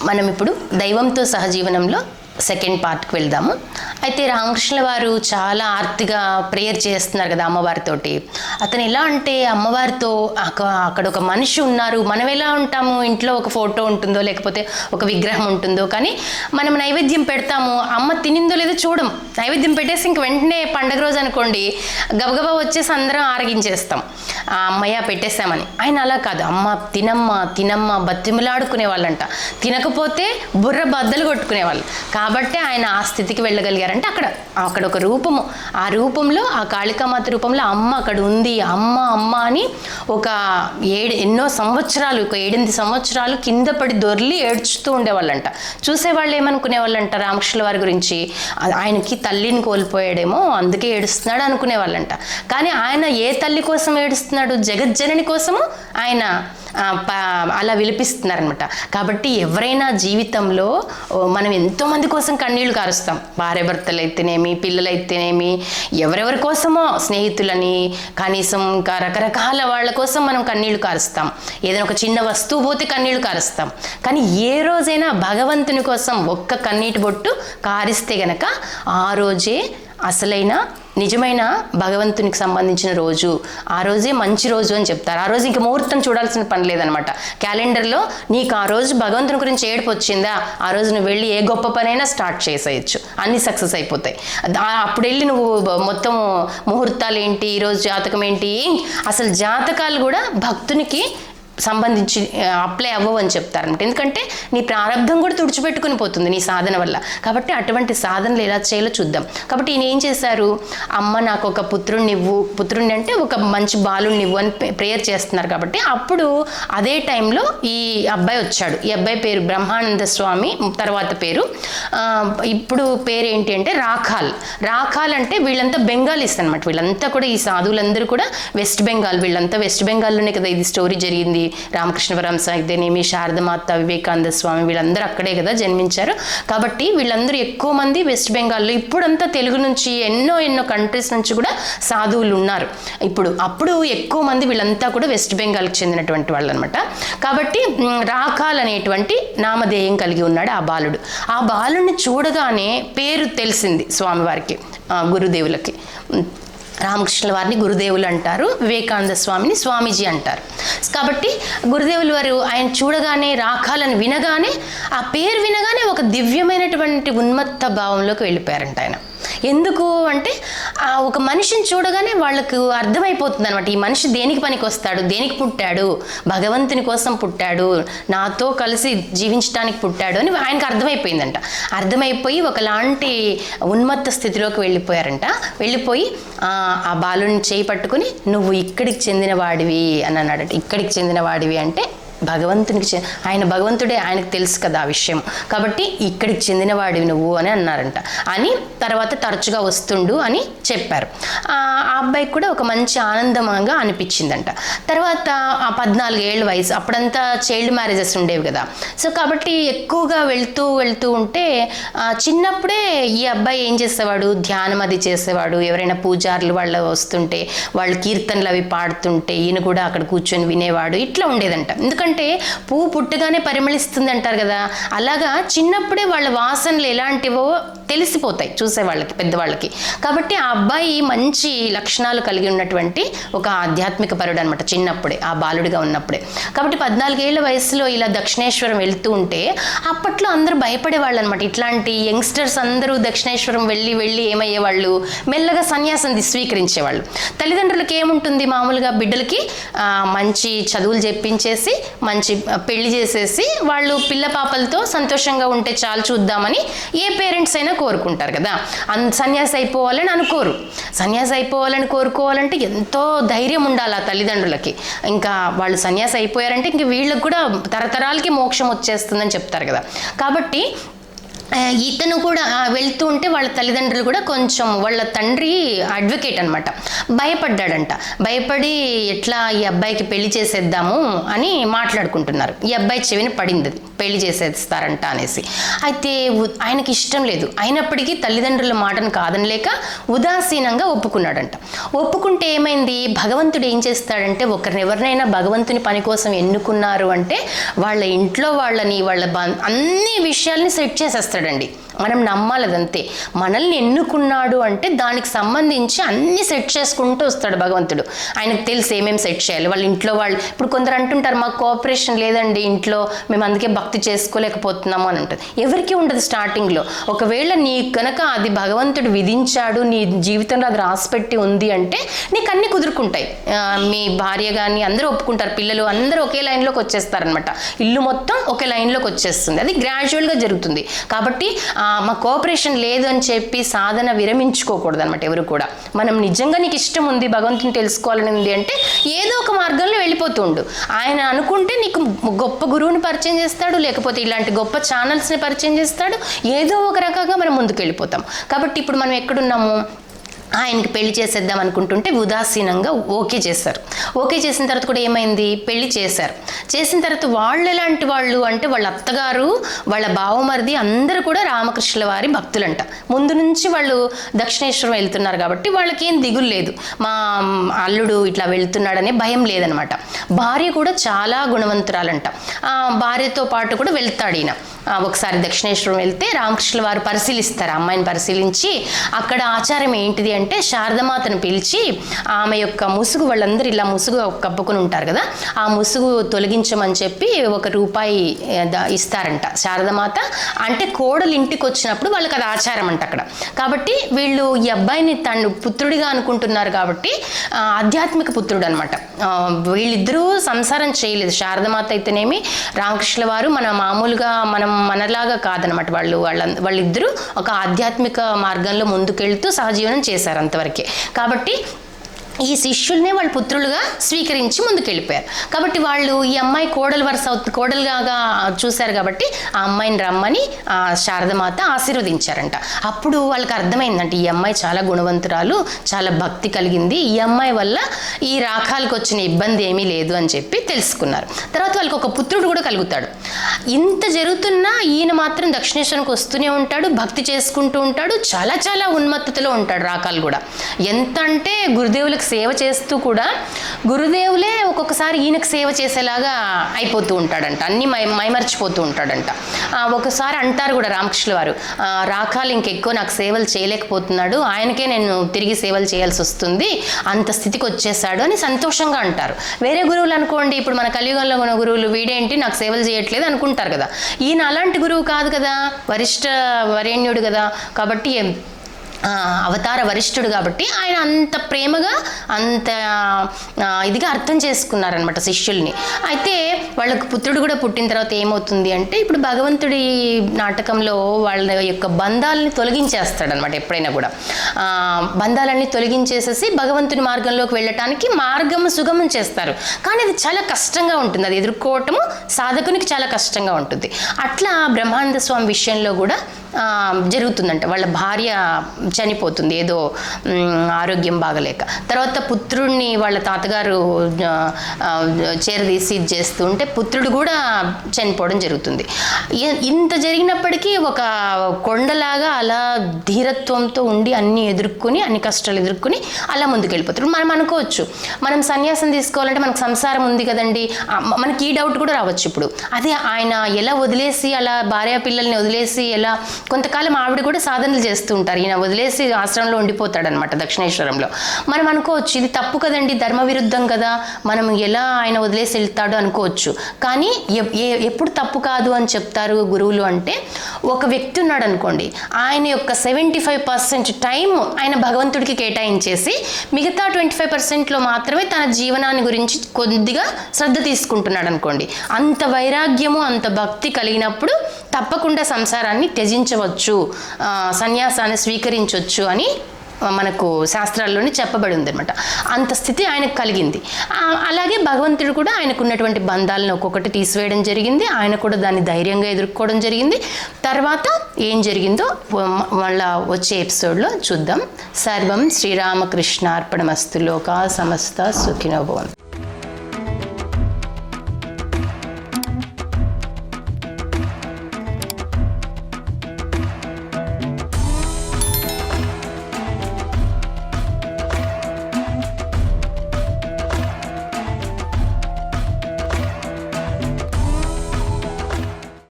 మనం ఇప్పుడు దైవంతో సహజీవనంలో సెకండ్ పార్ట్కి వెళ్దాము. అయితే రామకృష్ణుల వారు చాలా ఆర్తిగా ప్రేయర్ చేస్తున్నారు కదా అమ్మవారితోటి. అతను ఎలా అంటే అమ్మవారితో అక్కడ ఒక మనిషి ఉన్నారు, మనం ఎలా ఉంటాము, ఇంట్లో ఒక ఫోటో ఉంటుందో లేకపోతే ఒక విగ్రహం ఉంటుందో, కానీ మనం నైవేద్యం పెడతాము, అమ్మ తినిందో లేదో చూడం. నైవేద్యం పెట్టేసి ఇంక వెంటనే పండగ రోజు అనుకోండి గబగబా వచ్చేసి అందరం ఆరగించేస్తాం, అమ్మయ్య పెట్టేస్తామని. ఆయన అలా కాదు, అమ్మ తినమ్మ తినమ్మ బతిమలాడుకునే వాళ్ళంట, తినకపోతే బుర్ర బద్దలు కొట్టుకునేవాళ్ళు. కాబట్టి ఆయన ఆ స్థితికి వెళ్ళగలిగారంటే అక్కడ ఒక రూపము, ఆ రూపంలో ఆ కాళికామాత రూపంలో అమ్మ అక్కడ ఉంది, అమ్మ అమ్మ అని ఒక ఎన్నో సంవత్సరాలు, ఒక 7-8 సంవత్సరాలు కింద పడి దొర్లి ఏడ్చుతూ ఉండేవాళ్ళంట. చూసేవాళ్ళు ఏమనుకునే వాళ్ళంట రామకృష్ణుల వారి గురించి, ఆయనకి తల్లిని కోల్పోయాడేమో అందుకే ఏడుస్తున్నాడు అనుకునేవాళ్ళంట. కానీ ఆయన ఏ తల్లి కోసం ఏడుస్తున్నాడు, జగజ్జనని కోసము ఆయన అలా విలిపిస్తున్నారనమాట. కాబట్టి ఎవరైనా జీవితంలో మనం ఎంతోమంది కోసం కన్నీళ్లు కారుస్తాం, భార్య భర్తలు అయితేనేమి, పిల్లలైతేనేమి, ఎవరెవరి కోసమో, స్నేహితులని, కనీసం ఇంకా రకరకాల వాళ్ళ కోసం మనం కన్నీళ్లు కారుస్తాం. ఏదైనా ఒక చిన్న వస్తువు పోతే కన్నీళ్లు కారుస్తాం. కానీ ఏ రోజైనా భగవంతుని కోసం ఒక్క కన్నీటి బొట్టు కారిస్తే గనక ఆ రోజే అసలైన నిజమైన భగవంతునికి సంబంధించిన రోజు, ఆ రోజే మంచి రోజు అని చెప్తారు. ఆ రోజు ఇంక ముహూర్తం చూడాల్సిన పని లేదనమాట. క్యాలెండర్లో నీకు ఆ రోజు భగవంతుని గురించి ఏడుపు వచ్చిందా, ఆ రోజు నువ్వు వెళ్ళి ఏ గొప్ప పనైనా స్టార్ట్ చేసేయచ్చు, అన్నీ సక్సెస్ అయిపోతాయి. అప్పుడు వెళ్ళి నువ్వు మొత్తం ముహూర్తాలు ఏంటి, ఈరోజు జాతకం ఏంటి, అసలు జాతకాలు కూడా భక్తునికి సంబంధించి అప్లై అవ్వవు అని చెప్తారనమాట. ఎందుకంటే నీ ప్రారంభం కూడా తుడిచిపెట్టుకుని పోతుంది నీ సాధన వల్ల. కాబట్టి అటువంటి సాధనలు ఎలా చేయాలో చూద్దాం. కాబట్టి ఈయన ఏం చేశారు, అమ్మ నాకు ఒక పుత్రుణ్ణి అంటే ఒక మంచి బాలుని ఇవ్వు అని ప్రేయర్ చేస్తున్నారు. కాబట్టి అప్పుడు అదే టైంలో ఈ అబ్బాయి వచ్చాడు. ఈ అబ్బాయి పేరు బ్రహ్మానంద స్వామి, తర్వాత పేరు ఇప్పుడు పేరు ఏంటి అంటే రాఖాల్ అంటే వీళ్ళంతా బెంగాలీస్ అనమాట. వీళ్ళంతా కూడా ఈ సాధువులందరూ కూడా వెస్ట్ బెంగాల్, వీళ్ళంతా వెస్ట్ బెంగాల్లోనే కదా ఇది స్టోరీ జరిగింది. రామకృష్ణ పరమహంస అయితేనేమి, శారదమాత, వివేకానంద స్వామి వీళ్ళందరూ అక్కడే కదా జన్మించారు. కాబట్టి వీళ్ళందరూ ఎక్కువ మంది వెస్ట్ బెంగాల్లో, ఇప్పుడంతా తెలుగు నుంచి ఎన్నో కంట్రీస్ నుంచి కూడా సాధువులు ఉన్నారు అప్పుడు ఎక్కువ మంది వీళ్ళంతా కూడా వెస్ట్ బెంగాల్కి చెందినటువంటి వాళ్ళు అనమాట. కాబట్టి రాఖాల్ అనేటువంటి నామధేయం కలిగి ఉన్నాడు ఆ బాలుడు. ఆ బాలుడిని చూడగానే పేరు తెలిసింది స్వామివారికి, గురుదేవులకి. రామకృష్ణుల వారిని గురుదేవులు అంటారు, వివేకానంద స్వామిని స్వామీజీ అంటారు. కాబట్టి గురుదేవులు వారు ఆయన చూడగానే, రాఖాలని వినగానే, ఆ పేరు వినగానే ఒక దివ్యమైనటువంటి ఉన్మత్త భావంలోకి వెళ్ళిపోయారంట ఆయన. ఎందుకు అంటే ఒక మనిషిని చూడగానే వాళ్ళకు అర్థమైపోతుంది అనమాట, ఈ మనిషి దేనికి పనికి వస్తాడు, దేనికి పుట్టాడు, భగవంతుని కోసం పుట్టాడు, నాతో కలిసి జీవించడానికి పుట్టాడు అని ఆయనకు అర్థమైపోయిందంట. అర్థమైపోయి ఒకలాంటి ఉన్మత్త స్థితిలోకి వెళ్ళిపోయి ఆ బాలుని చేయి పట్టుకుని నువ్వు ఇక్కడికి చెందిన వాడివి అని అన్నాడట. ఇక్కడికి చెందిన వాడివి అంటే భగవంతునికి ఆయన భగవంతుడే, ఆయనకు తెలుసు కదా ఆ విషయం. కాబట్టి ఇక్కడికి చెందినవాడివి నువ్వు అని అన్నారంట. అని తర్వాత తరచుగా వస్తుండు అని చెప్పారు. ఆ అబ్బాయికి కూడా ఒక మంచి ఆనందంగా అనిపించిందంట. తర్వాత 14 ఏళ్ళ వయసు, అప్పుడంతా చైల్డ్ మ్యారేజెస్ ఉండేవి కదా. సో కాబట్టి ఎక్కువగా వెళ్తూ ఉంటే చిన్నప్పుడే ఈ అబ్బాయి ఏం చేసేవాడు, ధ్యానం అది చేసేవాడు. ఎవరైనా పూజారులు వాళ్ళు వస్తుంటే వాళ్ళు కీర్తనలు అవి పాడుతుంటే ఈయన కూడా అక్కడ కూర్చొని వినేవాడు. ఇట్లా ఉండేదంట. ఎందుకంటే పువ్వు పుట్టగానే పరిమళిస్తుంది అంటారు కదా, అలాగా చిన్నప్పుడే వాళ్ళ వాసనలు ఎలాంటివో తెలిసిపోతాయి చూసేవాళ్ళకి, పెద్దవాళ్ళకి. కాబట్టి ఆ అబ్బాయి మంచి లక్షణాలు కలిగి ఉన్నటువంటి ఒక ఆధ్యాత్మిక పరుడు అనమాట చిన్నప్పుడే, ఆ బాలుడిగా ఉన్నప్పుడే. కాబట్టి 14 ఏళ్ల వయసులో ఇలా దక్షిణేశ్వరం వెళ్తూ ఉంటే అప్పట్లో అందరూ భయపడేవాళ్ళు అనమాట. ఇట్లాంటి యంగ్స్టర్స్ అందరూ దక్షిణేశ్వరం వెళ్ళి ఏమయ్యేవాళ్ళు, మెల్లగా సన్యాసం స్వీకరించేవాళ్ళు. తల్లిదండ్రులకి ఏముంటుంది, మామూలుగా బిడ్డలకి మంచి చదువులు చెప్పించేసి మంచి పెళ్లి చేసేసి వాళ్ళు పిల్ల పాపలతో సంతోషంగా ఉంటే చాలు చూద్దామని ఏ పేరెంట్స్ అయినా కోరుకుంటారు కదా. సన్యాసి అయిపోవాలని అనుకోరు. సన్యాసి అయిపోవాలని కోరుకోవాలంటే ఎంతో ధైర్యం ఉండాలి ఆ తల్లిదండ్రులకి. ఇంకా వాళ్ళు సన్యాసి అయిపోయారంటే ఇంక వీళ్ళకి కూడా తరతరాలకి మోక్షం వచ్చేస్తుందని చెప్తారు కదా. కాబట్టి ఇతను కూడా వెళ్తూ ఉంటే వాళ్ళ తల్లిదండ్రులు కూడా కొంచెం, వాళ్ళ తండ్రి అడ్వకేట్ అనమాట, భయపడ్డాడంట. భయపడి ఎట్లా ఈ అబ్బాయికి పెళ్లి చేసేద్దాము అని మాట్లాడుకుంటున్నారు. ఈ అబ్బాయి చెవిని పడింది పెళ్లి చేసేస్తారంట అనేసి. అయితే ఆయనకి ఇష్టం లేదు. అయినప్పటికీ తల్లిదండ్రుల మాటను కాదనలేక ఉదాసీనంగా ఒప్పుకున్నాడంట. ఒప్పుకుంటే ఏమైంది, భగవంతుడు ఏం చేస్తాడంటే, ఎవరినైనా భగవంతుని పని కోసం ఎన్నుకున్నారు అంటే వాళ్ళ ఇంట్లో వాళ్ళని, వాళ్ళ అన్ని విషయాల్ని సెట్ చేసేస్తాడండి. మనం నమ్మాలి అదంతే. మనల్ని ఎన్నుకున్నాడు అంటే దానికి సంబంధించి అన్ని సెట్ చేసుకుంటూ వస్తాడు భగవంతుడు. ఆయనకు తెలిసి ఏమేమి సెట్ చేయాలి. వాళ్ళ ఇంట్లో వాళ్ళు, ఇప్పుడు కొందరు అంటుంటారు మాకు కోఆపరేషన్ లేదండి ఇంట్లో, మేము అందుకే భక్తి చేసుకోలేకపోతున్నాము అని ఉంటుంది. ఎవరికి ఉండదు స్టార్టింగ్లో. ఒకవేళ నీ కనుక అది భగవంతుడు విధించాడు, నీ జీవితంలో అది రాసిపెట్టి ఉంది అంటే నీకు అన్ని కుదురుకుంటాయి. మీ భార్య కానీ అందరూ ఒప్పుకుంటారు, పిల్లలు అందరూ ఒకే లైన్లోకి వచ్చేస్తారనమాట. ఇల్లు మొత్తం ఒకే లైన్లోకి వచ్చేస్తుంది. అది గ్రాడ్యువల్గా జరుగుతుంది. కాబట్టి మా కోఆపరేషన్ లేదు అని చెప్పి సాధన విరమించుకోకూడదు అనమాట ఎవరు కూడా. మనం నిజంగా నీకు ఇష్టం ఉంది, భగవంతుని తెలుసుకోవాలని ఉంది అంటే ఏదో ఒక మార్గంలో వెళ్ళిపోతూ ఉండు. ఆయన అనుకుంటే నీకు గొప్ప గురువుని పరిచయం చేస్తాడు, లేకపోతే ఇలాంటి గొప్ప ఛానల్స్ని పరిచయం చేస్తాడు. ఏదో ఒక రకంగా మనం ముందుకు వెళ్ళిపోతాం. కాబట్టి ఇప్పుడు మనం ఎక్కడున్నాము, ఆయనకి పెళ్లి చేసేద్దాం అనుకుంటుంటే ఉదాసీనంగా ఓకే చేశారు. ఓకే చేసిన తర్వాత కూడా ఏమైంది, పెళ్లి చేశారు. చేసిన తర్వాత వాళ్ళు ఎలాంటి వాళ్ళు అంటే వాళ్ళ అత్తగారు, వాళ్ళ బావమరిది అందరూ కూడా రామకృష్ణుల వారి భక్తులంట. ముందు నుంచి వాళ్ళు దక్షిణేశ్వరం వెళ్తున్నారు కాబట్టి వాళ్ళకి ఏం దిగులు లేదు, మా అల్లుడు ఇట్లా వెళ్తున్నాడనే భయం లేదనమాట. భార్య కూడా చాలా గుణవంతురాలంట. భార్యతో పాటు కూడా వెళ్తాడు ఈయన. ఒకసారి దక్షిణేశ్వరం వెళ్తే రామకృష్ణుల వారు పరిశీలిస్తారు, అమ్మాయిని పరిశీలించి అక్కడ ఆచారం ఏంటిది అంటే శారదమాతను పిలిచి ఆమె యొక్క ముసుగు, వాళ్ళందరూ ఇలా ముసుగు కప్పుకొని ఉంటారు కదా, ఆ ముసుగు తొలగించమని చెప్పి ₹1 ఇస్తారంట. శారదమాత అంటే కోడలు ఇంటికి వచ్చినప్పుడు వాళ్ళకి అది ఆచారం అంట అక్కడ. కాబట్టి వీళ్ళు ఈ అబ్బాయిని తను పుత్రుడిగా అనుకుంటున్నారు కాబట్టి ఆధ్యాత్మిక పుత్రుడు అనమాట. వీళ్ళిద్దరూ సంసారం చేయలేదు. శారదమాత అయితేనేమి, రామకృష్ణుల వారు మన మామూలుగా మనలాగా కాదనమాట. వాళ్ళిద్దరూ ఒక ఆధ్యాత్మిక మార్గంలో ముందుకెళ్తూ సహజీవనం చేశారు అంతవరకే. కాబట్టి ఈ శిష్యుల్నే వాళ్ళు పుత్రులుగా స్వీకరించి ముందుకెళ్ళిపోయారు. కాబట్టి వాళ్ళు ఈ అమ్మాయి కోడలుగా చూశారు కాబట్టి ఆ అమ్మాయిని రమ్మని శారదమాత ఆశీర్వదించారంట. అప్పుడు వాళ్ళకి అర్థమైందంట ఈ అమ్మాయి చాలా గుణవంతురాలు, చాలా భక్తి కలిగింది, ఈ అమ్మాయి వల్ల ఈ రాఖాలకు వచ్చిన ఇబ్బంది ఏమీ లేదు అని చెప్పి తెలుసుకున్నారు. తర్వాత వాళ్ళకి ఒక పుత్రుడు కూడా కలుగుతాడు. ఇంత జరుగుతున్నా ఈయన మాత్రం దక్షిణేశ్వరంకి వస్తూనే ఉంటాడు, భక్తి చేసుకుంటూ ఉంటాడు, చాలా చాలా ఉన్మత్తతలో ఉంటాడు. రాకాలు కూడా ఎంత అంటే గురుదేవులకు సేవ చేస్తూ కూడా గురుదేవులే ఒక్కొక్కసారి ఈయనకు సేవ చేసేలాగా అయిపోతూ ఉంటాడంట, అన్ని మైమర్చిపోతూ ఉంటాడంట. ఒకసారి అంటారు కూడా రామకృష్ణుల వారు, రాకాలు ఇంకెక్కువ నాకు సేవలు చేయలేకపోతున్నాడు, ఆయనకే నేను తిరిగి సేవలు చేయాల్సి వస్తుంది, అంత స్థితికి వచ్చేసాడు అని సంతోషంగా అంటారు. వేరే గురువులు అనుకోండి, ఇప్పుడు మన కలియుగంలో ఉన్న గురువులు వీడేంటి నాకు సేవలు చేయట్లేదు అనుకుంటారు కదా. ఈయన అలాంటి గురువు కాదు కదా, వరేణ్యుడు కదా, కాబట్టి అవతార వరిష్ఠుడు కాబట్టి ఆయన అంత ప్రేమగా అంత ఇదిగా అర్థం చేసుకున్నారనమాట శిష్యుల్ని. అయితే వాళ్ళకు పుత్రుడు కూడా పుట్టిన తర్వాత ఏమవుతుంది అంటే, ఇప్పుడు భగవంతుడి నాటకంలో వాళ్ళ యొక్క బంధాలని తొలగించేస్తాడనమాట. ఎప్పుడైనా కూడా బంధాలన్నీ తొలగించేసేసి భగవంతుని మార్గంలోకి వెళ్ళటానికి మార్గం సుగమం చేస్తారు. కానీ అది చాలా కష్టంగా ఉంటుంది, అది ఎదుర్కోవటము సాధకునికి చాలా కష్టంగా ఉంటుంది. అట్లా బ్రహ్మానంద స్వామి విషయంలో కూడా జరుగుతుందంట. వాళ్ళ భార్య చనిపోతుంది ఏదో ఆరోగ్యం బాగలేక. తర్వాత పుత్రుడిని వాళ్ళ తాతగారు చేరదీసి చేస్తూ ఉంటే పుత్రుడు కూడా చనిపోవడం జరుగుతుంది. ఇంత జరిగినప్పటికీ ఒక కొండలాగా అలా ధీరత్వంతో ఉండి అన్ని ఎదుర్కొని, అన్ని కష్టాలు ఎదుర్కొని అలా ముందుకెళ్ళిపోతారు. మనం అనుకోవచ్చు మనం సన్యాసం తీసుకోవాలంటే మనకు సంసారం ఉంది కదండి, మనకి ఈ డౌట్ కూడా రావచ్చు. ఇప్పుడు అదే ఆయన ఎలా వదిలేసి, అలా భార్య పిల్లల్ని వదిలేసి, ఎలా కొంతకాలం ఆవిడ కూడా సాధనలు చేస్తూ ఉంటారు, ఈయన వదిలేసి ఆశ్రమంలో ఉండిపోతాడనమాట దక్షిణేశ్వరంలో. మనం అనుకోవచ్చు ఇది తప్పు కదండి, ధర్మ విరుద్ధం కదా, మనం ఎలా ఆయన వదిలేసి వెళ్తాడు అనుకోవచ్చు. కానీ ఎప్పుడు తప్పు కాదు అని చెప్తారు గురువులు అంటే, ఒక వ్యక్తి ఉన్నాడు అనుకోండి, ఆయన యొక్క 75% టైం ఆయన భగవంతుడికి కేటాయించేసి మిగతా 25%లో మాత్రమే తన జీవనాన్ని గురించి కొద్దిగా శ్రద్ధ తీసుకుంటున్నాడు అనుకోండి, అంత వైరాగ్యము అంత భక్తి కలిగినప్పుడు తప్పకుండా సంసారాన్ని త్యజించవచ్చు, సన్యాసాన్ని స్వీకరించవచ్చు అని మనకు శాస్త్రాల్లోనే చెప్పబడి ఉందన్నమాట. అంత స్థితి ఆయనకు కలిగింది. అలాగే భగవంతుడు కూడా ఆయనకు ఉన్నటువంటి బంధాలను ఒక్కొక్కటి తీసివేయడం జరిగింది. ఆయన కూడా దాన్ని ధైర్యంగా ఎదుర్కోవడం జరిగింది. తర్వాత ఏం జరిగిందో మళ్ళా వచ్చే ఎపిసోడ్లో చూద్దాం. సర్వం శ్రీరామకృష్ణార్పణమస్తు. లోకా సమస్త సుఖినో భవంతు.